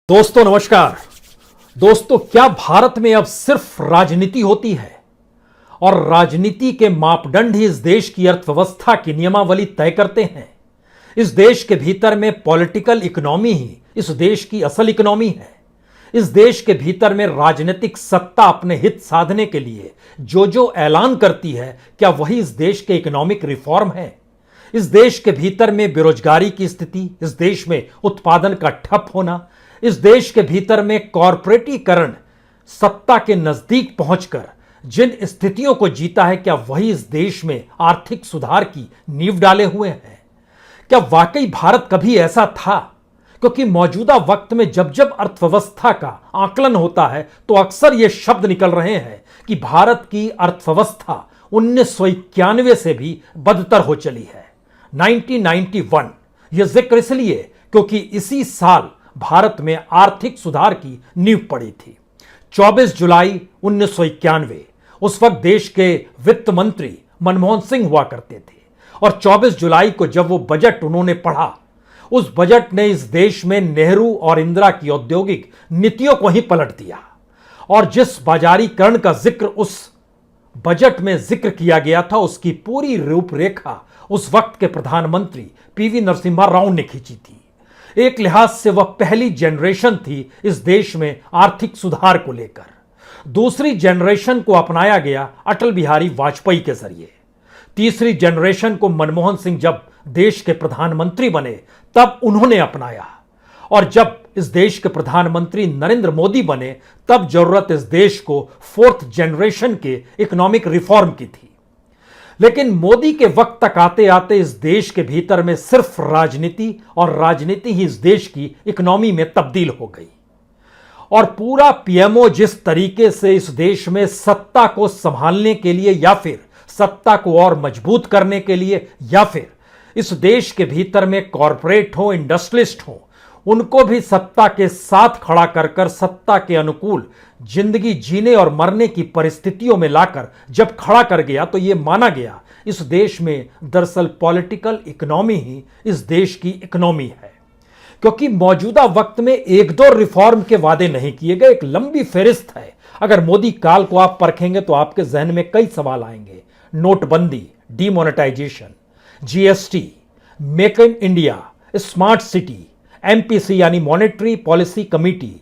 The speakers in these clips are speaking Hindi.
दोस्तों नमस्कार। दोस्तों, क्या भारत में अब सिर्फ राजनीति होती है और राजनीति के मापदंड ही इस देश की अर्थव्यवस्था की नियमावली तय करते हैं? इस देश के भीतर में पॉलिटिकल इकोनॉमी ही इस देश की असल इकोनॉमी है। इस देश के भीतर में राजनीतिक सत्ता अपने हित साधने के लिए जो ऐलान करती है, क्या वही इस देश के इकोनॉमिक रिफॉर्म है? इस देश के भीतर में बेरोजगारी की स्थिति, इस देश में उत्पादन का ठप होना, इस देश के भीतर में कॉरपोरेटीकरण सत्ता के नजदीक पहुंचकर जिन स्थितियों को जीता है, क्या वही इस देश में आर्थिक सुधार की नींव डाले हुए हैं? क्या वाकई भारत कभी ऐसा था? क्योंकि मौजूदा वक्त में जब जब अर्थव्यवस्था का आकलन होता है तो अक्सर ये शब्द निकल रहे हैं कि भारत की अर्थव्यवस्था 1991 से भी बदतर हो चली है। 1991 यह जिक्र इसलिए क्योंकि इसी साल भारत में आर्थिक सुधार की नींव पड़ी थी। 24 जुलाई 1991 उस वक्त देश के वित्त मंत्री मनमोहन सिंह हुआ करते थे और 24 जुलाई को जब वो बजट उन्होंने पढ़ा, उस बजट ने इस देश में नेहरू और इंदिरा की औद्योगिक नीतियों को ही पलट दिया। और जिस बाजारीकरण का जिक्र उस बजट में जिक्र किया गया था, उसकी पूरी रूपरेखा उस वक्त के प्रधानमंत्री पीवी नरसिम्हा राव ने खींची थी। एक लिहाज से वह पहली जनरेशन थी इस देश में आर्थिक सुधार को लेकर। दूसरी जनरेशन को अपनाया गया अटल बिहारी वाजपेयी के जरिए। तीसरी जनरेशन को मनमोहन सिंह जब देश के प्रधानमंत्री बने तब उन्होंने अपनाया, और जब इस देश के प्रधानमंत्री नरेंद्र मोदी बने तब जरूरत इस देश को फोर्थ जनरेशन के इकोनॉमिक रिफॉर्म की थी। लेकिन मोदी के वक्त तक आते आते इस देश के भीतर में सिर्फ राजनीति और राजनीति ही इस देश की इकोनॉमी में तब्दील हो गई। और पूरा पीएमओ जिस तरीके से इस देश में सत्ता को संभालने के लिए या फिर सत्ता को और मजबूत करने के लिए या फिर इस देश के भीतर में कॉरपोरेट हो, इंडस्ट्रियलिस्ट हो, उनको भी सत्ता के साथ खड़ा कर सत्ता के अनुकूल जिंदगी जीने और मरने की परिस्थितियों में लाकर जब खड़ा कर गया तो यह माना गया इस देश में दरअसल पॉलिटिकल इकोनॉमी ही इस देश की इकोनॉमी है। क्योंकि मौजूदा वक्त में एक दो रिफॉर्म के वादे नहीं किए गए, एक लंबी फेरिस्त है। अगर मोदी काल को आप परखेंगे तो आपके जहन में कई सवाल आएंगे। नोटबंदी, demonetisation, GST, make in India, smart city, MPC यानी monetary policy committee,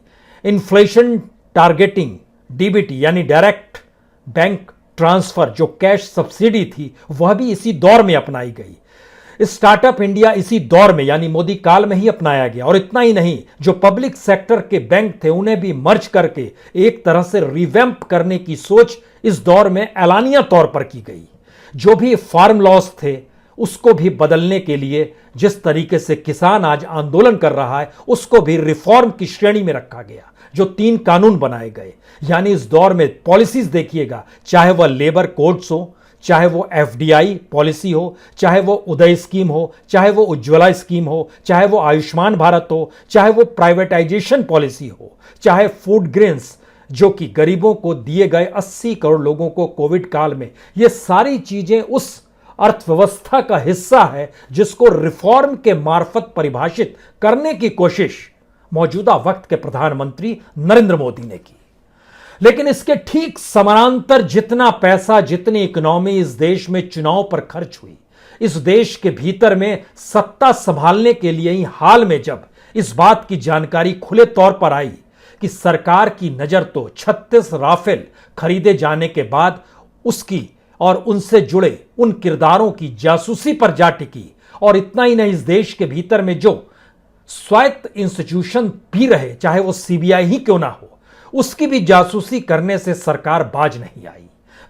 inflation targeting, DBT यानी डायरेक्ट बैंक ट्रांसफर, जो कैश सब्सिडी थी वह भी इसी दौर में अपनाई गई। स्टार्टअप इंडिया इसी दौर में यानी मोदी काल में ही अपनाया गया। और इतना ही नहीं, जो पब्लिक सेक्टर के बैंक थे उन्हें भी मर्ज करके एक तरह से रिवैम्प करने की सोच इस दौर में ऐलानिया तौर पर की गई। जो भी फार्म लॉस थे उसको भी बदलने के लिए जिस तरीके से किसान आज आंदोलन कर रहा है उसको भी रिफॉर्म की श्रेणी में रखा गया। जो 3 कानून बनाए गए, यानी इस दौर में पॉलिसीज देखिएगा, चाहे वह लेबर कोड्स हो, चाहे वो एफडीआई पॉलिसी हो, चाहे वो उदय स्कीम हो, चाहे वो उज्ज्वला स्कीम हो, चाहे वो आयुष्मान भारत हो, चाहे वो प्राइवेटाइजेशन पॉलिसी हो, चाहे फूड ग्रेन्स जो कि गरीबों को दिए गए 80 करोड़ लोगों को कोविड काल में, ये सारी चीजें उस अर्थव्यवस्था का हिस्सा है जिसको रिफॉर्म के मार्फत परिभाषित करने की कोशिश मौजूदा वक्त के प्रधानमंत्री नरेंद्र मोदी ने की। लेकिन इसके ठीक समानांतर जितना पैसा, जितनी इकोनॉमी इस देश में चुनाव पर खर्च हुई, इस देश के भीतर में सत्ता संभालने के लिए ही हाल में जब इस बात की जानकारी खुले तौर पर आई कि सरकार की नजर तो 36 राफेल खरीदे जाने के बाद उसकी और उनसे जुड़े उन किरदारों की जासूसी पर जा टिकी। और इतना ही नहीं, इस देश के भीतर में जो स्वायत्त इंस्टीट्यूशन भी रहे, चाहे वो सीबीआई ही क्यों ना हो, उसकी भी जासूसी करने से सरकार बाज नहीं आई।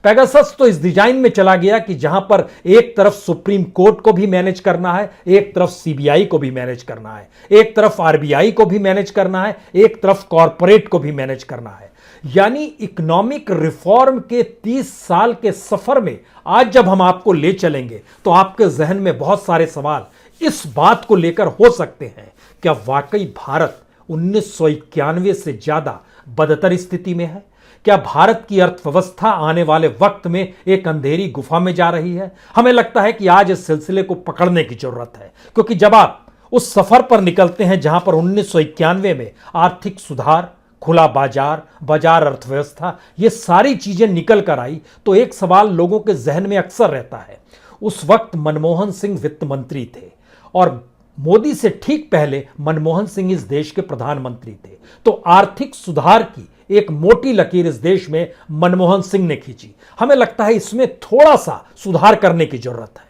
पेगासस तो इस डिजाइन में चला गया कि जहां पर एक तरफ सुप्रीम कोर्ट को भी मैनेज करना है, एक तरफ सीबीआई को भी मैनेज करना है, एक तरफ आरबीआई को भी मैनेज करना है, एक तरफ कॉरपोरेट को भी मैनेज करना है। यानी इकोनॉमिक रिफॉर्म के 30 साल के सफर में आज जब हम आपको ले चलेंगे तो आपके जहन में बहुत सारे सवाल इस बात को लेकर हो सकते हैं, क्या वाकई भारत 1991 से ज्यादा बदतर स्थिति में है? क्या भारत की अर्थव्यवस्था आने वाले वक्त में एक अंधेरी गुफा में जा रही है? हमें लगता है कि आज इस सिलसिले को पकड़ने की जरूरत है, क्योंकि जब आप उस सफर पर निकलते हैं जहां पर 1991 में आर्थिक सुधार, खुला बाजार, बाजार अर्थव्यवस्था, ये सारी चीजें निकल कर आई। तो एक सवाल लोगों के जहन में अक्सर रहता है, उस वक्त मनमोहन सिंह वित्त मंत्री थे और मोदी से ठीक पहले मनमोहन सिंह इस देश के प्रधानमंत्री थे। तो आर्थिक सुधार की एक मोटी लकीर इस देश में मनमोहन सिंह ने खींची। हमें लगता है इसमें थोड़ा सा सुधार करने की जरूरत है।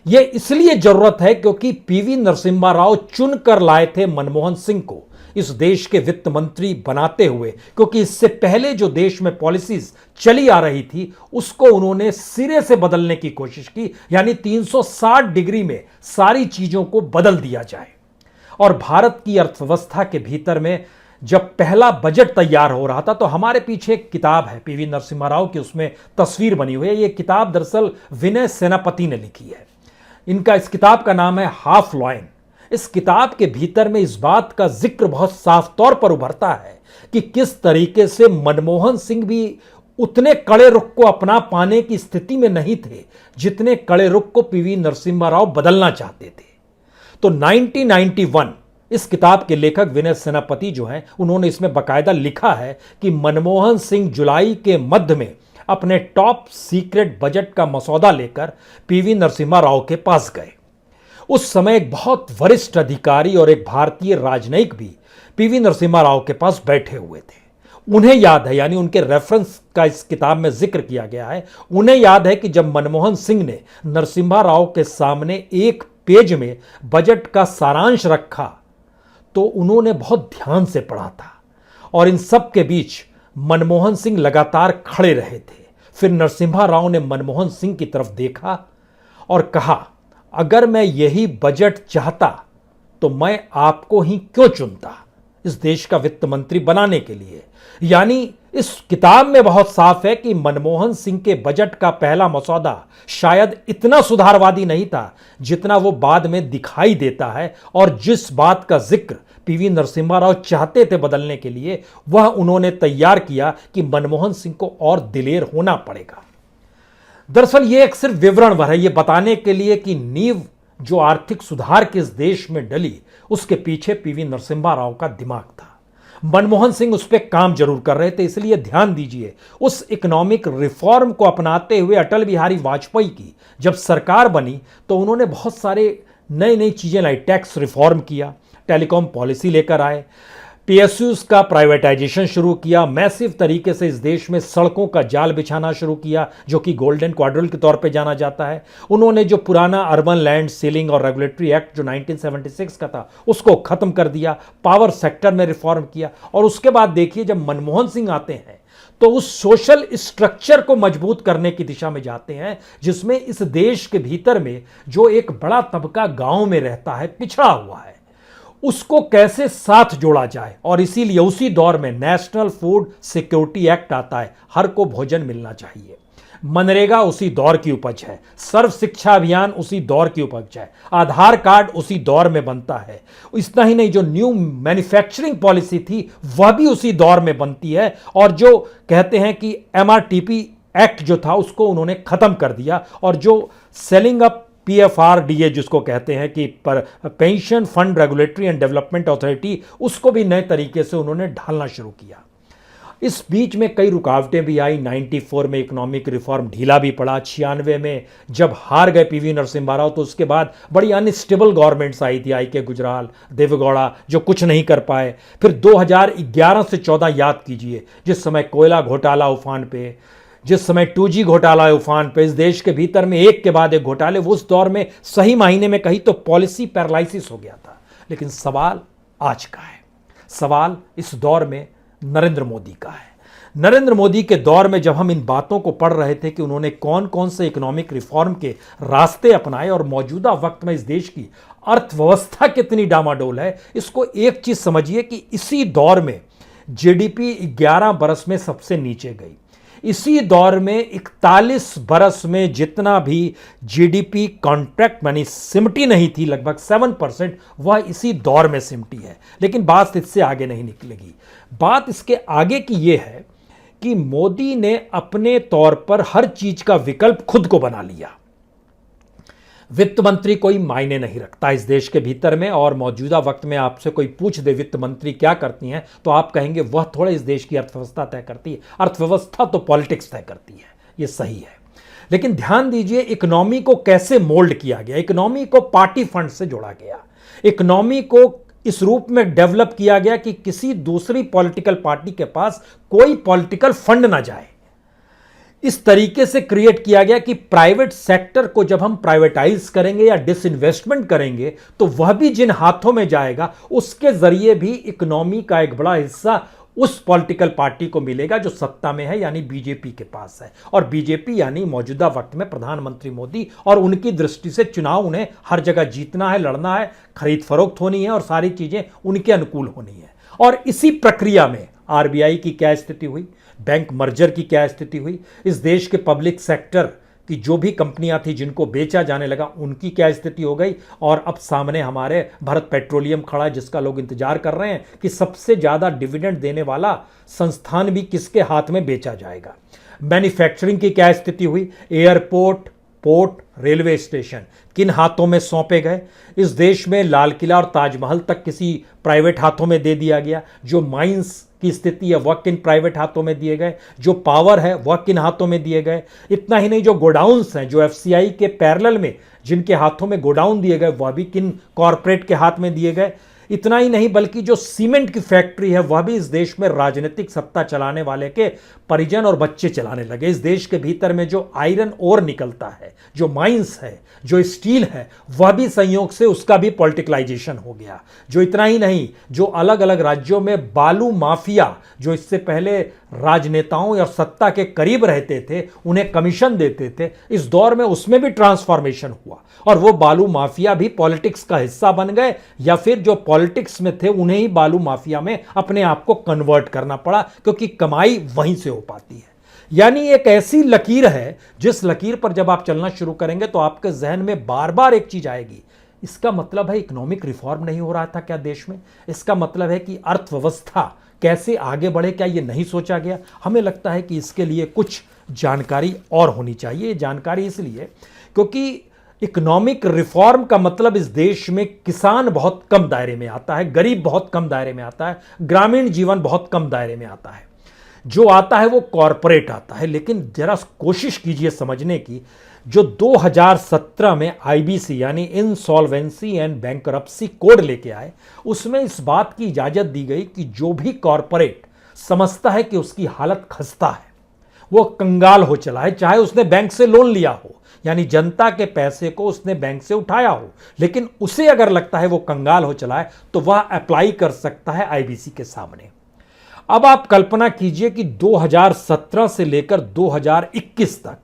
यह इसलिए जरूरत है क्योंकि पीवी नरसिम्हा राव चुनकर लाए थे मनमोहन सिंह को इस देश के वित्त मंत्री बनाते हुए, क्योंकि इससे पहले जो देश में पॉलिसीज चली आ रही थी उसको उन्होंने सिरे से बदलने की कोशिश की, यानी 360 डिग्री में सारी चीजों को बदल दिया जाए। और भारत की अर्थव्यवस्था के भीतर में जब पहला बजट तैयार हो रहा था तो हमारे पीछे एक किताब है पीवी नरसिम्हा राव की, उसमें तस्वीर बनी हुई है। यह किताब दरअसल विनय सेनापति ने लिखी है। इस किताब का नाम है हाफ लॉयन। इस किताब के भीतर में इस बात का जिक्र बहुत साफ तौर पर उभरता है कि किस तरीके से मनमोहन सिंह भी उतने कड़े रुख को अपना पाने की स्थिति में नहीं थे जितने कड़े रुख को पीवी नरसिम्हा राव बदलना चाहते थे। तो 1991 इस किताब के लेखक विनय सेनापति जो हैं, उन्होंने इसमें बाकायदा लिखा है कि मनमोहन सिंह जुलाई के मध्य में अपने टॉप सीक्रेट बजट का मसौदा लेकर पीवी नरसिम्हा राव के पास गए। उस समय एक बहुत वरिष्ठ अधिकारी और एक भारतीय राजनयिक भी पीवी नरसिम्हा राव के पास बैठे हुए थे। उन्हें याद है, यानी उनके रेफरेंस का इस किताब में जिक्र किया गया है, उन्हें याद है कि जब मनमोहन सिंह ने नरसिम्हा राव के सामने एक पेज में बजट का सारांश रखा तो उन्होंने बहुत ध्यान से पढ़ा था और इन सब के बीच मनमोहन सिंह लगातार खड़े रहे थे। फिर नरसिम्हा राव ने मनमोहन सिंह की तरफ देखा और कहा, अगर मैं यही बजट चाहता तो मैं आपको ही क्यों चुनता इस देश का वित्त मंत्री बनाने के लिए। यानी इस किताब में बहुत साफ है कि मनमोहन सिंह के बजट का पहला मसौदा शायद इतना सुधारवादी नहीं था जितना वो बाद में दिखाई देता है, और जिस बात का जिक्र पीवी नरसिम्हा राव चाहते थे बदलने के लिए वह उन्होंने तैयार किया कि मनमोहन सिंह को और दिलेर होना पड़ेगा। दरअसल यह एक सिर्फ विवरण भर है, यह बताने के लिए कि नींव जो आर्थिक सुधार के इस देश में डली उसके पीछे पीवी नरसिम्हा राव का दिमाग था। मनमोहन सिंह उस पर काम जरूर कर रहे थे, इसलिए ध्यान दीजिए उस इकोनॉमिक रिफॉर्म को अपनाते हुए अटल बिहारी वाजपेयी की जब सरकार बनी तो उन्होंने बहुत सारे नई नई चीजें लाई। टैक्स रिफॉर्म किया, टेलीकॉम पॉलिसी लेकर आए, पीएसयूज का प्राइवेटाइजेशन शुरू किया, मैसिव तरीके से इस देश में सड़कों का जाल बिछाना शुरू किया जो कि गोल्डन क्वाड्रिल के तौर पे जाना जाता है। उन्होंने जो पुराना अर्बन लैंड सीलिंग और रेगुलेटरी एक्ट जो 1976 का था उसको खत्म कर दिया, पावर सेक्टर में रिफॉर्म किया। और उसके बाद देखिए जब मनमोहन सिंह आते हैं तो उस सोशल स्ट्रक्चर को मजबूत करने की दिशा में जाते हैं जिसमें इस देश के भीतर में जो एक बड़ा तबका गांव में रहता है, पिछड़ा हुआ है, उसको कैसे साथ जोड़ा जाए। और इसीलिए उसी दौर में नेशनल फूड सिक्योरिटी एक्ट आता है, हर को भोजन मिलना चाहिए। मनरेगा उसी दौर की उपज है, सर्व शिक्षा अभियान उसी दौर की उपज है, आधार कार्ड उसी दौर में बनता है। इतना ही नहीं, जो न्यू मैन्युफैक्चरिंग पॉलिसी थी वह भी उसी दौर में बनती है। और जो कहते हैं कि एमआरटीपी एक्ट जो था उसको उन्होंने खत्म कर दिया, और जो सेलिंग अप पीएफआरडीए जिसको कहते हैं कि pension fund regulatory and development authority, उसको भी नए तरीके से उन्होंने ढालना शुरू किया। इस बीच में कई रुकावटें भी आई। 94 में इकोनॉमिक रिफॉर्म ढीला भी पड़ा। 96 में जब हार गए पीवी नरसिम्हा राव तो उसके बाद बड़ी अनस्टेबल गवर्नमेंट्स आई थी, आई.के. गुजराल, देवेगौड़ा, जो कुछ नहीं कर पाए। फिर 2011 से 14 याद कीजिए, जिस समय कोयला घोटाला उफान पे, जिस समय 2G घोटाला उफान पे, इस देश के भीतर में एक के बाद एक घोटाले, उस दौर में सही मायने में कही तो पॉलिसी पैरालिसिस हो गया था। लेकिन सवाल आज का है, सवाल इस दौर में नरेंद्र मोदी का है। नरेंद्र मोदी के दौर में जब हम इन बातों को पढ़ रहे थे कि उन्होंने कौन कौन से इकोनॉमिक रिफॉर्म के रास्ते अपनाए और मौजूदा वक्त में इस देश की अर्थव्यवस्था कितनी डामाडोल है, इसको एक चीज समझिए कि इसी दौर में जीडीपी 11 बरस में सबसे नीचे गई। इसी दौर में 41 बरस में जितना भी जीडीपी कॉन्ट्रैक्ट मनी सिमटी नहीं थी, लगभग 7%, वह इसी दौर में सिमटी है। लेकिन बात इससे आगे नहीं निकलेगी। बात इसके आगे की यह है कि मोदी ने अपने तौर पर हर चीज का विकल्प खुद को बना लिया। वित्त मंत्री कोई मायने नहीं रखता इस देश के भीतर में, और मौजूदा वक्त में आपसे कोई पूछ दे वित्त मंत्री क्या करती हैं तो आप कहेंगे वह थोड़ा इस देश की अर्थव्यवस्था तय करती है। अर्थव्यवस्था तो पॉलिटिक्स तय करती है, ये सही है। लेकिन ध्यान दीजिए इकोनॉमी को कैसे मोल्ड किया गया। इकोनॉमी को पार्टी फंड से जोड़ा गया, इकोनॉमी को इस रूप में डेवलप किया गया कि किसी दूसरी पॉलिटिकल पार्टी के पास कोई पॉलिटिकल फंड ना जाए। इस तरीके से क्रिएट किया गया कि प्राइवेट सेक्टर को जब हम प्राइवेटाइज करेंगे या डिसइन्वेस्टमेंट करेंगे तो वह भी जिन हाथों में जाएगा उसके जरिए भी इकोनॉमी का एक बड़ा हिस्सा उस पॉलिटिकल पार्टी को मिलेगा जो सत्ता में है, यानी बीजेपी के पास है। और बीजेपी यानी मौजूदा वक्त में प्रधानमंत्री मोदी, और उनकी दृष्टि से चुनाव उन्हें हर जगह जीतना है, लड़ना है, खरीद फरोख्त होनी है और सारी चीजें उनके अनुकूल होनी है। और इसी प्रक्रिया में आरबीआई की क्या स्थिति हुई, बैंक मर्जर की क्या स्थिति हुई, इस देश के पब्लिक सेक्टर की जो भी कंपनियां थी जिनको बेचा जाने लगा उनकी क्या स्थिति हो गई। और अब सामने हमारे भारत पेट्रोलियम खड़ा है जिसका लोग इंतजार कर रहे हैं कि सबसे ज्यादा डिविडेंड देने वाला संस्थान भी किसके हाथ में बेचा जाएगा। मैन्युफैक्चरिंग की क्या स्थिति हुई, एयरपोर्ट, पोर्ट, रेलवे स्टेशन किन हाथों में सौंपे गए। इस देश में लाल किला और ताजमहल तक किसी प्राइवेट हाथों में दे दिया गया। जो माइंस की स्थिति है वह किन प्राइवेट हाथों में दिए गए, जो पावर है वह किन हाथों में दिए गए। इतना ही नहीं, जो गोडाउन्स हैं, जो एफसीआई के पैरेलल में जिनके हाथों में गोडाउन दिए गए वह भी किन कॉरपोरेट के हाथ में दिए गए। इतना ही नहीं, बल्कि जो सीमेंट की फैक्ट्री है वह भी इस देश में राजनीतिक सत्ता चलाने वाले के परिजन और बच्चे चलाने लगे। इस देश के भीतर में जो आयरन ओर निकलता है, जो माइंस है, जो स्टील है, वह भी संयोग से उसका भी पॉलिटिकलाइजेशन हो गया। जो इतना ही नहीं, जो अलग अलग राज्यों में बालू माफिया, जो इससे पहले राजनेताओं या सत्ता के करीब रहते थे, उन्हें कमीशन देते थे, इस दौर में उसमें भी ट्रांसफॉर्मेशन हुआ और वो बालू माफिया भी पॉलिटिक्स का हिस्सा बन गए, या फिर जो पॉलिटिक्स में थे उन्हें ही बालू माफिया में अपने आप को कन्वर्ट करना पड़ा, क्योंकि कमाई वहीं से हो पाती है। यानी एक ऐसी लकीर है जिस लकीर पर जब आप चलना शुरू करेंगे तो आपके जहन में बार बार एक चीज आएगी, इसका मतलब है इकोनॉमिक रिफॉर्म नहीं हो रहा था क्या देश में। इसका मतलब है कि अर्थव्यवस्था कैसे आगे बढ़े, क्या ये नहीं सोचा गया। हमें लगता है कि इसके लिए कुछ जानकारी और होनी चाहिए। जानकारी इसलिए क्योंकि इकोनॉमिक रिफॉर्म का मतलब इस देश में किसान बहुत कम दायरे में आता है, गरीब बहुत कम दायरे में आता है, ग्रामीण जीवन बहुत कम दायरे में आता है। जो आता है वो कॉरपोरेट आता है। लेकिन जरा कोशिश कीजिए समझने की, जो 2017 में आईबीसी यानी इंसॉल्वेंसी एंड बैंकरप्सी कोड लेके आए, उसमें इस बात की इजाजत दी गई कि जो भी कॉरपोरेट समझता है कि उसकी हालत खस्ता है, वो कंगाल हो चला है, चाहे उसने बैंक से लोन लिया हो, यानी जनता के पैसे को उसने बैंक से उठाया हो, लेकिन उसे अगर लगता है वो कंगाल हो चला है तो वह अप्लाई कर सकता है आईबीसी के सामने। अब आप कल्पना कीजिए कि 2017 से लेकर 2021 तक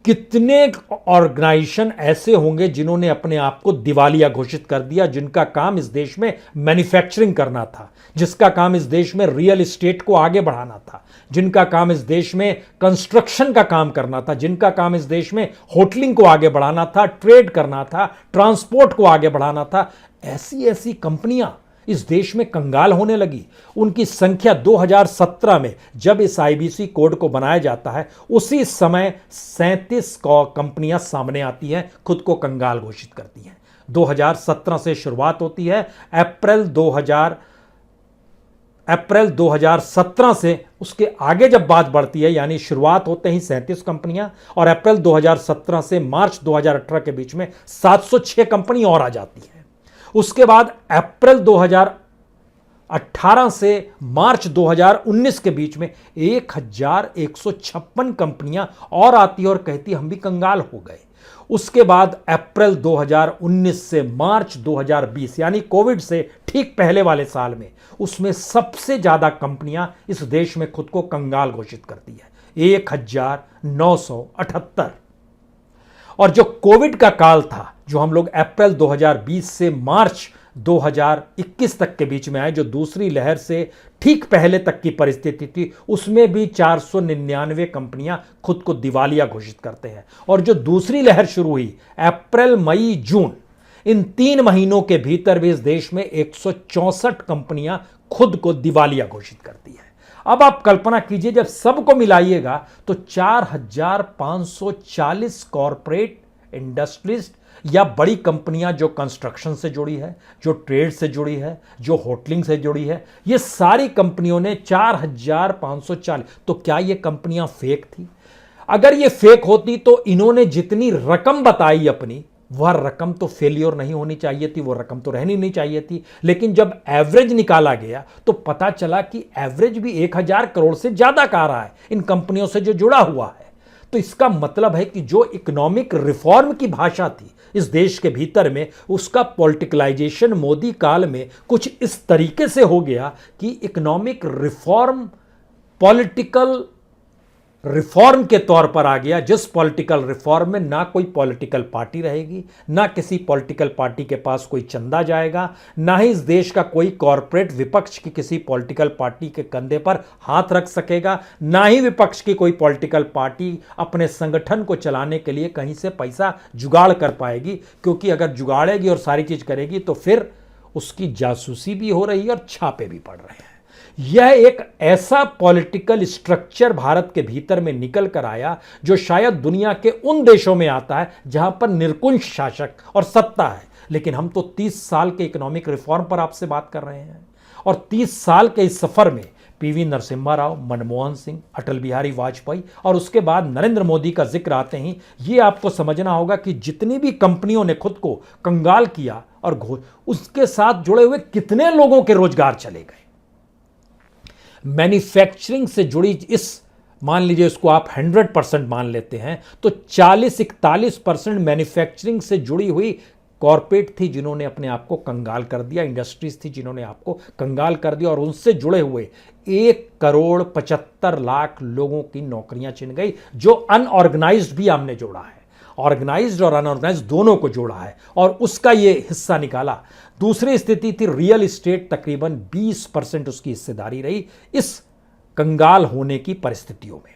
कितने ऑर्गेनाइजेशन ऐसे होंगे जिन्होंने अपने आप को दिवालिया घोषित कर दिया, जिनका काम इस देश में मैन्युफैक्चरिंग करना था, जिसका काम इस देश में रियल एस्टेट को आगे बढ़ाना था, जिनका काम इस देश में कंस्ट्रक्शन का काम करना था, जिनका काम इस देश में होटलिंग को आगे बढ़ाना था, ट्रेड करना था, ट्रांसपोर्ट को आगे बढ़ाना था। ऐसी ऐसी कंपनियां इस देश में कंगाल होने लगी। उनकी संख्या 2017 में जब इस आईबीसी कोड को बनाया जाता है उसी समय 37 कंपनियां सामने आती हैं, खुद को कंगाल घोषित करती हैं। 2017 से शुरुआत होती है, अप्रैल 2017 से उसके आगे जब बात बढ़ती है, यानी शुरुआत होते ही 37 कंपनियां, और अप्रैल 2017 से मार्च 2018 के बीच में 706 कंपनी और आ जाती है। उसके बाद अप्रैल 2018 से मार्च 2019 के बीच में 1156 कंपनियां और आती है और कहती हम भी कंगाल हो गए। उसके बाद अप्रैल 2019 से मार्च 2020 यानी कोविड से ठीक पहले वाले साल में, उसमें सबसे ज्यादा कंपनियां इस देश में खुद को कंगाल घोषित करती है, 1978। और जो कोविड का काल था, जो हम लोग अप्रैल 2020 से मार्च 2021 तक के बीच में आए, जो दूसरी लहर से ठीक पहले तक की परिस्थिति थी, उसमें भी 499 कंपनियां खुद को दिवालिया घोषित करते हैं। और जो दूसरी लहर शुरू हुई अप्रैल, मई, जून, इन 3 महीनों के भीतर भी इस देश में 164 कंपनियां खुद को दिवालिया घोषित करती है। अब आप कल्पना कीजिए, जब सबको मिलाइएगा तो 4540 कॉरपोरेट, इंडस्ट्रिस्ट या बड़ी कंपनियां जो कंस्ट्रक्शन से जुड़ी है, जो ट्रेड से जुड़ी है, जो होटलिंग से जुड़ी है, ये सारी कंपनियों ने 4,540। तो क्या ये कंपनियां फेक थी? अगर ये फेक होती तो इन्होंने जितनी रकम बताई अपनी, वह रकम तो फेलियर नहीं होनी चाहिए थी, वो रकम तो रहनी नहीं चाहिए थी। लेकिन जब एवरेज निकाला गया तो पता चला कि एवरेज भी 1,000 करोड़ से ज्यादा का आ रहा है इन कंपनियों से जो जुड़ा हुआ है। तो इसका मतलब है कि जो इकोनॉमिक रिफॉर्म की भाषा थी इस देश के भीतर में, उसका पॉलिटिकलाइजेशन मोदी काल में कुछ इस तरीके से हो गया कि इकोनॉमिक रिफॉर्म पॉलिटिकल रिफॉर्म के तौर पर आ गया, जिस पॉलिटिकल रिफॉर्म में ना कोई पॉलिटिकल पार्टी रहेगी, ना किसी पॉलिटिकल पार्टी के पास कोई चंदा जाएगा, ना ही इस देश का कोई कॉरपोरेट विपक्ष की किसी पॉलिटिकल पार्टी के कंधे पर हाथ रख सकेगा, ना ही विपक्ष की कोई पॉलिटिकल पार्टी अपने संगठन को चलाने के लिए कहीं से पैसा जुगाड़ कर पाएगी। क्योंकि अगर जुगाड़ेगी और सारी चीज करेगी तो फिर उसकी जासूसी भी हो रही है और छापे भी पड़ रहे हैं। यह एक ऐसा पॉलिटिकल स्ट्रक्चर भारत के भीतर में निकल कर आया जो शायद दुनिया के उन देशों में आता है जहां पर निरंकुश शासक और सत्ता है। लेकिन हम तो 30 साल के इकोनॉमिक रिफॉर्म पर आपसे बात कर रहे हैं, और 30 साल के इस सफर में पीवी नरसिम्हा राव, मनमोहन सिंह, अटल बिहारी वाजपेयी और उसके बाद नरेंद्र मोदी का जिक्र आते ही ये आपको समझना होगा कि जितनी भी कंपनियों ने खुद को कंगाल किया और उसके साथ जुड़े हुए कितने लोगों के रोजगार चले गए। मैन्युफैक्चरिंग से जुड़ी इस, मान लीजिए इसको आप 100% मान लेते हैं, तो 40-41% मैन्युफैक्चरिंग से जुड़ी हुई कॉर्पोरेट थी जिन्होंने अपने आप को कंगाल कर दिया, इंडस्ट्रीज थी जिन्होंने आपको कंगाल कर दिया, और उनसे जुड़े हुए 1,75,00,000 लोगों की नौकरियां छिन गई। जो अनऑर्गेनाइज्ड भी हमने जोड़ा है, ऑर्गेनाइज्ड और अनऑर्गेनाइज्ड दोनों को जोड़ा है और उसका ये हिस्सा निकाला। दूसरी स्थिति थी रियल एस्टेट, तकरीबन 20% उसकी हिस्सेदारी रही इस कंगाल होने की परिस्थितियों में।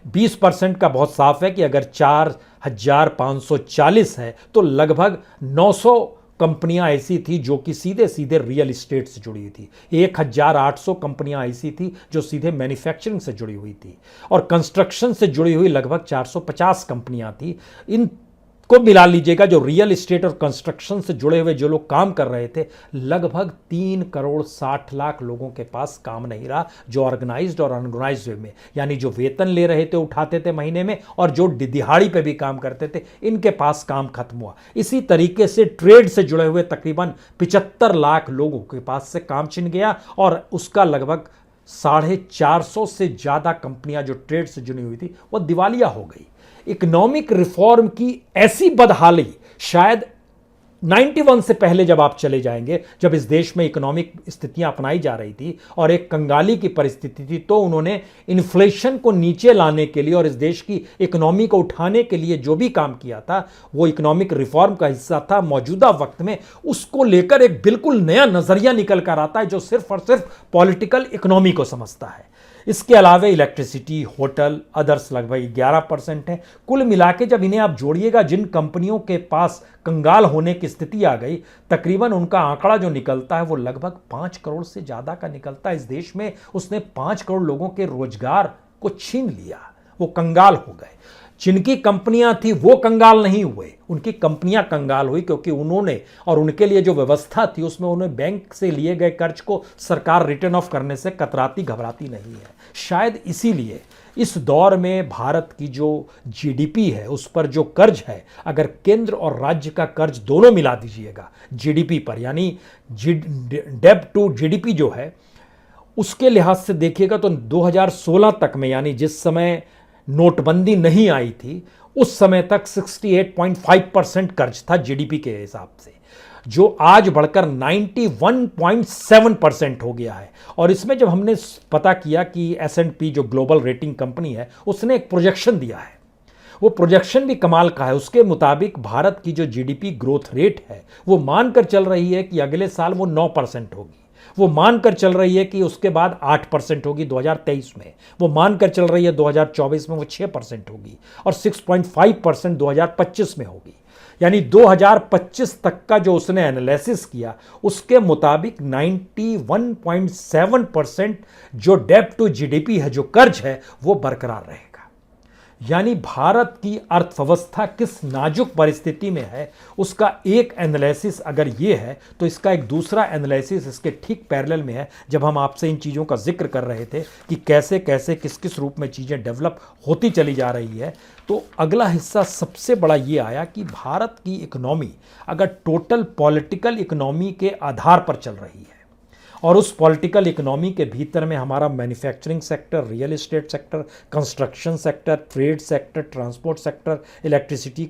20% का बहुत साफ है कि अगर 4,540 है तो लगभग 900 कंपनियां ऐसी थी जो कि सीधे सीधे रियल एस्टेट से जुड़ी हुई थी। 1,800 कंपनियां ऐसी थी जो सीधे मैन्युफैक्चरिंग से जुड़ी हुई थी, और कंस्ट्रक्शन से जुड़ी हुई लगभग 450 कंपनियां थी। इन को मिला लीजिएगा, जो रियल एस्टेट और कंस्ट्रक्शन से जुड़े हुए जो लोग काम कर रहे थे, लगभग 3,60,00,000 लोगों के पास काम नहीं रहा, जो ऑर्गेनाइज्ड और अनऑर्गेनाइज्ड वे में, यानी जो वेतन ले रहे थे उठाते थे महीने में और जो दिहाड़ी पे भी काम करते थे, इनके पास काम खत्म हुआ। इसी तरीके से ट्रेड से जुड़े हुए तकरीबन 75,00,000 लोगों के पास से काम छिन गया, और उसका लगभग 450 से ज्यादा कंपनियां जो ट्रेड से जुड़ी हुई थी वो दिवालिया हो गई। इकोनॉमिक रिफॉर्म की ऐसी बदहाली शायद 91 से पहले जब आप चले जाएंगे, जब इस देश में इकोनॉमिक स्थितियां अपनाई जा रही थी और एक कंगाली की परिस्थिति थी, तो उन्होंने इन्फ्लेशन को नीचे लाने के लिए और इस देश की इकोनॉमी को उठाने के लिए जो भी काम किया था वो इकोनॉमिक रिफॉर्म का हिस्सा था। मौजूदा वक्त में उसको लेकर एक बिल्कुल नया नजरिया निकल कर आता है जो सिर्फ और सिर्फ पॉलिटिकल इकोनॉमी को समझता है। इसके अलावा इलेक्ट्रिसिटी, होटल, अदर्स लगभग 11% है। कुल मिला के जब इन्हें आप जोड़िएगा, जिन कंपनियों के पास कंगाल होने की स्थिति आ गई, तकरीबन उनका आंकड़ा जो निकलता है वो लगभग 5 करोड़ से ज्यादा का निकलता है। इस देश में उसने 5 करोड़ लोगों के रोजगार को छीन लिया, वो कंगाल हो गए। जिनकी कंपनियां थी वो कंगाल नहीं हुए, उनकी कंपनियां कंगाल हुई, क्योंकि उन्होंने और उनके लिए जो व्यवस्था थी उसमें उन्हें बैंक से लिए गए कर्ज को सरकार रिटर्न ऑफ करने से कतराती घबराती नहीं है। शायद इसीलिए इस दौर में भारत की जो जीडीपी है उस पर जो कर्ज है, अगर केंद्र और राज्य का कर्ज दोनों मिला दीजिएगा जीडीपी पर, यानी डेब्ट टू जीडीपी जो है उसके लिहाज से देखिएगा तो 2016 तक में, यानी जिस समय नोटबंदी नहीं आई थी उस समय तक 68.5% कर्ज था जीडीपी के हिसाब से, जो आज बढ़कर 91.7% हो गया है। और इसमें जब हमने पता किया कि S&P जो ग्लोबल रेटिंग कंपनी है उसने एक प्रोजेक्शन दिया है, वो प्रोजेक्शन भी कमाल का है। उसके मुताबिक भारत की जो जीडीपी ग्रोथ रेट है वो मानकर चल रही है कि अगले साल वो 9% होगी, वो मानकर चल रही है कि उसके बाद 8% होगी 2023 में, वो मानकर चल रही है 2024 में वो 6% होगी और 6.5% 2025 में होगी। यानी 2025 तक का जो उसने एनालिसिस किया उसके मुताबिक 91.7% जो डेब्ट टू जीडीपी है, जो कर्ज है, वो बरकरार रहेगा। यानी भारत की अर्थव्यवस्था किस नाजुक परिस्थिति में है उसका एक एनालिसिस अगर ये है, तो इसका एक दूसरा एनालिसिस इसके ठीक पैरेलल में है। जब हम आपसे इन चीज़ों का जिक्र कर रहे थे कि कैसे कैसे किस किस रूप में चीज़ें डेवलप होती चली जा रही है, तो अगला हिस्सा सबसे बड़ा ये आया कि भारत की इकोनॉमी अगर टोटल पॉलिटिकल इकोनॉमी के आधार पर चल रही है और उस पॉलिटिकल इकोनॉमी के भीतर में हमारा manufacturing sector, real estate sector, construction sector, trade sector, transport sector, electricity,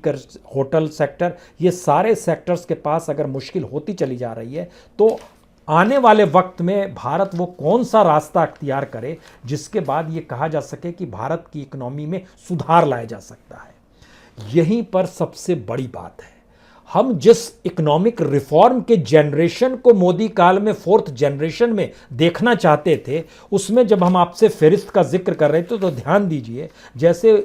hotel sector, ये सारे सेक्टर्स के पास अगर मुश्किल होती चली जा रही है, तो आने वाले वक्त में भारत वो कौन सा रास्ता अख्तियार करे जिसके बाद ये कहा जा सके कि भारत की इकोनॉमी में सुधार लाया जा सकता है। यहीं पर सबसे बड़ी बात है, हम जिस इकोनॉमिक रिफॉर्म के जनरेशन को मोदी काल में फोर्थ जनरेशन में देखना चाहते थे, उसमें जब हम आपसे फेरिस्त का जिक्र कर रहे थे तो ध्यान दीजिए, जैसे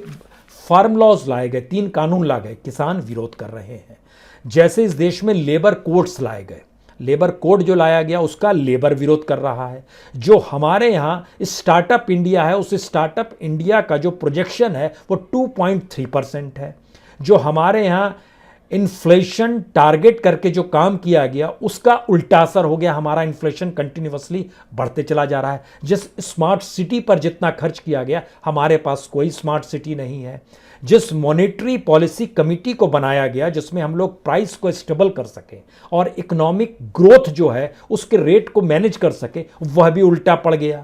फार्म लॉज लाए गए, 3 कानून लाए गए, किसान विरोध कर रहे हैं। जैसे इस देश में लेबर कोड्स लाए गए, लेबर कोड जो लाया गया उसका लेबर विरोध कर रहा है। जो हमारे यहाँ स्टार्टअप इंडिया है, उस स्टार्टअप इंडिया का जो प्रोजेक्शन है वो 2.3% है। जो हमारे यहाँ इन्फ्लेशन टारगेट करके जो काम किया गया उसका उल्टा असर हो गया, हमारा इन्फ्लेशन कंटिन्यूअसली बढ़ते चला जा रहा है। जिस स्मार्ट सिटी पर जितना खर्च किया गया, हमारे पास कोई स्मार्ट सिटी नहीं है। जिस मॉनेटरी पॉलिसी कमेटी को बनाया गया जिसमें हम लोग प्राइस को स्टेबल कर सकें और इकोनॉमिक ग्रोथ जो है उसके रेट को मैनेज कर सके, वह भी उल्टा पड़ गया।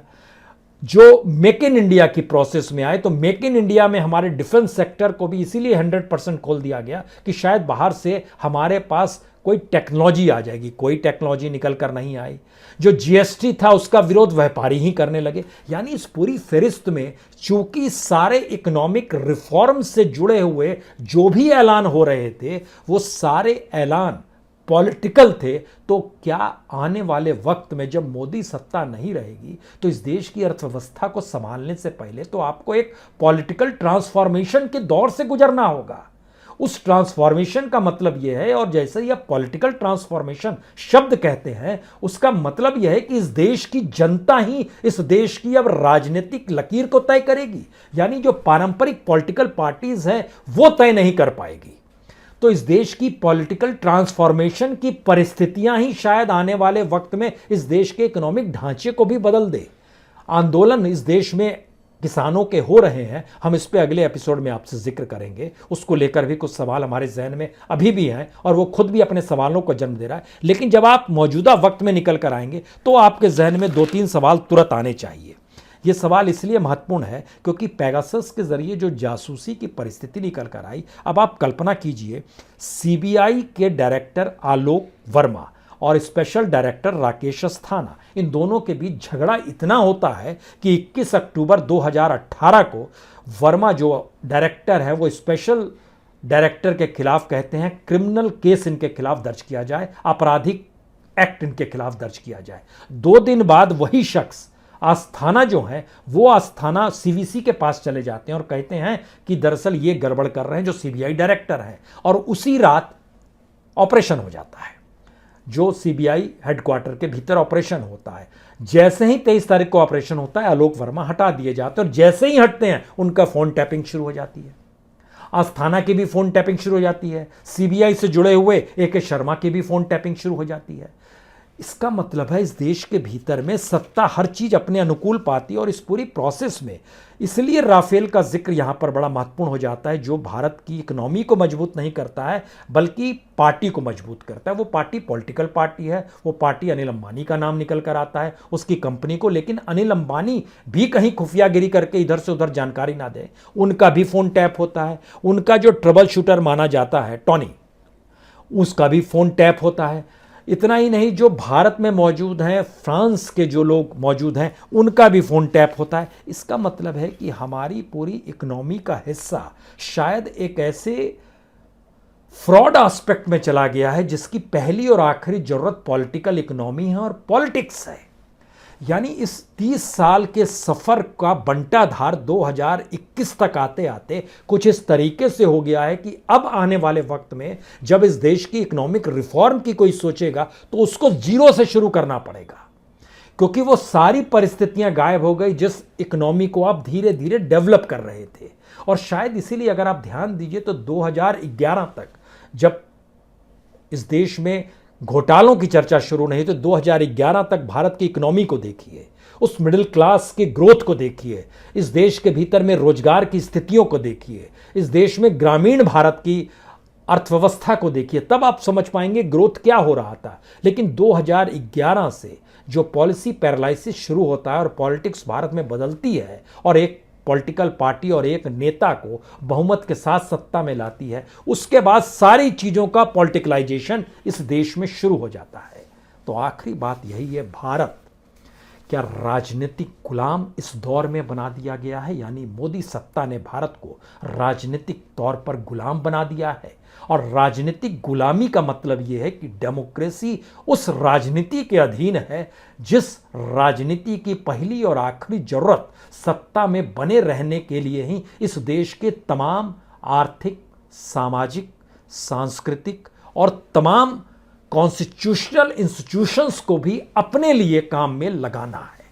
जो मेक इन इंडिया की प्रोसेस में आए, तो मेक इन इंडिया में हमारे डिफेंस सेक्टर को भी इसीलिए 100% खोल दिया गया कि शायद बाहर से हमारे पास कोई टेक्नोलॉजी आ जाएगी। कोई टेक्नोलॉजी निकल कर नहीं आई। जो जीएसटी था उसका विरोध व्यापारी ही करने लगे। यानी इस पूरी फहरिस्त में चूंकि सारे इकोनॉमिक रिफॉर्म से जुड़े हुए जो भी ऐलान हो रहे थे वो सारे ऐलान पॉलिटिकल थे, तो क्या आने वाले वक्त में जब मोदी सत्ता नहीं रहेगी तो इस देश की अर्थव्यवस्था को संभालने से पहले तो आपको एक पॉलिटिकल ट्रांसफॉर्मेशन के दौर से गुजरना होगा। उस ट्रांसफॉर्मेशन का मतलब यह है, और जैसे ही आप पॉलिटिकल ट्रांसफॉर्मेशन शब्द कहते हैं उसका मतलब यह है कि इस देश की जनता ही इस देश की अब राजनीतिक लकीर को तय करेगी। यानी जो पारंपरिक पॉलिटिकल पार्टीज हैं वो तय नहीं कर पाएगी। तो इस देश की पॉलिटिकल ट्रांसफॉर्मेशन की परिस्थितियां ही शायद आने वाले वक्त में इस देश के इकोनॉमिक ढांचे को भी बदल दे। आंदोलन इस देश में किसानों के हो रहे हैं, हम इस पे अगले एपिसोड में आपसे जिक्र करेंगे। उसको लेकर भी कुछ सवाल हमारे जहन में अभी भी हैं और वो खुद भी अपने सवालों को जन्म दे रहा है। लेकिन जब आप मौजूदा वक्त में निकल कर आएंगे तो आपके जहन में 2-3 सवाल तुरंत आने चाहिए। ये सवाल इसलिए महत्वपूर्ण है क्योंकि पेगासस के जरिए जो जासूसी की परिस्थिति निकल कर आई, अब आप कल्पना कीजिए सीबीआई के डायरेक्टर आलोक वर्मा और स्पेशल डायरेक्टर राकेश अस्थाना, इन दोनों के बीच झगड़ा इतना होता है कि 21 अक्टूबर 2018 को वर्मा जो डायरेक्टर है वो स्पेशल डायरेक्टर के खिलाफ कहते हैं क्रिमिनल केस इनके खिलाफ दर्ज किया जाए, आपराधिक एक्ट इनके खिलाफ दर्ज किया जाए। 2 दिन बाद वही शख्स आस्थाना जो है वो आस्थाना सीवीसी के पास चले जाते हैं और कहते हैं कि दरअसल ये गड़बड़ कर रहे हैं जो सीबीआई डायरेक्टर है, और उसी रात ऑपरेशन हो जाता है। जो सीबीआई हेडक्वार्टर के भीतर ऑपरेशन होता है, जैसे ही 23 तारीख को ऑपरेशन होता है आलोक वर्मा हटा दिए जाते हैं और जैसे ही हटते हैं उनका फोन टैपिंग शुरू हो जाती है। आस्थाना की भी फोन टैपिंग शुरू हो जाती है, सीबीआई से जुड़े हुए एके शर्मा की भी फोन टैपिंग शुरू हो जाती है। इसका मतलब है इस देश के भीतर में सत्ता हर चीज अपने अनुकूल पाती है और इस पूरी प्रोसेस में इसलिए राफेल का जिक्र यहां पर बड़ा महत्वपूर्ण हो जाता है, जो भारत की इकोनॉमी को मजबूत नहीं करता है बल्कि पार्टी को मजबूत करता है। वो पार्टी पॉलिटिकल पार्टी है, वो पार्टी अनिल अंबानी का नाम निकल कर आता है, उसकी कंपनी को, लेकिन अनिल अंबानी भी कहीं खुफियागिरी करके इधर से उधर जानकारी ना दे, उनका भी फोन टैप होता है। उनका जो ट्रबल शूटर माना जाता है टॉनी, उसका भी फोन टैप होता है। इतना ही नहीं, जो भारत में मौजूद हैं, फ्रांस के जो लोग मौजूद हैं, उनका भी फ़ोन टैप होता है। इसका मतलब है कि हमारी पूरी इकोनॉमी का हिस्सा शायद एक ऐसे फ्रॉड एस्पेक्ट में चला गया है जिसकी पहली और आखिरी ज़रूरत पॉलिटिकल इकोनॉमी है और पॉलिटिक्स है। यानी इस 30 साल के सफ़र का बंटाधार 2021 तक आते आते कुछ इस तरीके से हो गया है कि अब आने वाले वक्त में जब इस देश की इकोनॉमिक रिफॉर्म की कोई सोचेगा तो उसको जीरो से शुरू करना पड़ेगा, क्योंकि वो सारी परिस्थितियां गायब हो गई जिस इकोनॉमी को आप धीरे धीरे डेवलप कर रहे थे। और शायद इसीलिए अगर आप ध्यान दीजिए तो 2011 तक जब इस देश में घोटालों की चर्चा शुरू नहीं, तो 2011 तक भारत की इकोनॉमी को देखिए, उस मिडिल क्लास के ग्रोथ को देखिए, इस देश के भीतर में रोजगार की स्थितियों को देखिए, इस देश में ग्रामीण भारत की अर्थव्यवस्था को देखिए, तब आप समझ पाएंगे ग्रोथ क्या हो रहा था। लेकिन 2011 से जो पॉलिसी पैरालिसिस शुरू होता है और पॉलिटिक्स भारत में बदलती है और एक पॉलिटिकल पार्टी और एक नेता को बहुमत के साथ सत्ता में लाती है, उसके बाद सारी चीजों का पॉलिटिकलाइजेशन इस देश में शुरू हो जाता है। तो आखिरी बात यही है, भारत क्या राजनीतिक गुलाम इस दौर में बना दिया गया है? यानी मोदी सत्ता ने भारत को राजनीतिक तौर पर गुलाम बना दिया है। और राजनीतिक गुलामी का मतलब यह है कि डेमोक्रेसी उस राजनीति के अधीन है जिस राजनीति की पहली और आखिरी जरूरत सत्ता में बने रहने के लिए ही इस देश के तमाम आर्थिक, सामाजिक, सांस्कृतिक और तमाम कॉन्स्टिट्यूशनल इंस्टीट्यूशंस को भी अपने लिए काम में लगाना है।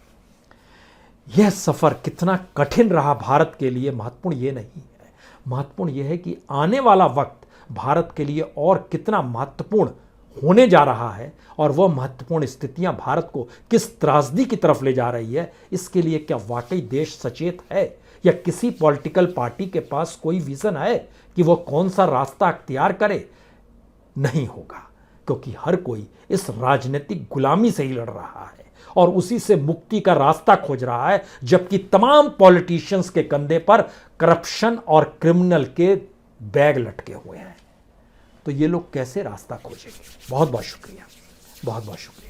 यह सफर कितना कठिन रहा भारत के लिए, महत्वपूर्ण यह नहीं है। महत्वपूर्ण यह है कि आने वाला वक्त भारत के लिए और कितना महत्वपूर्ण होने जा रहा है और वह महत्वपूर्ण स्थितियां भारत को किस त्रासदी की तरफ ले जा रही है। इसके लिए क्या वाकई देश सचेत है या किसी पॉलिटिकल पार्टी के पास कोई विजन है कि वह कौन सा रास्ता अख्तियार करे? नहीं होगा, क्योंकि हर कोई इस राजनीतिक गुलामी से ही लड़ रहा है और उसी से मुक्ति का रास्ता खोज रहा है, जबकि तमाम पॉलिटिशियंस के कंधे पर करप्शन और क्रिमिनल के बैग लटके हुए हैं। तो ये लोग कैसे रास्ता खोजेंगे? बहुत बहुत शुक्रिया, बहुत बहुत शुक्रिया।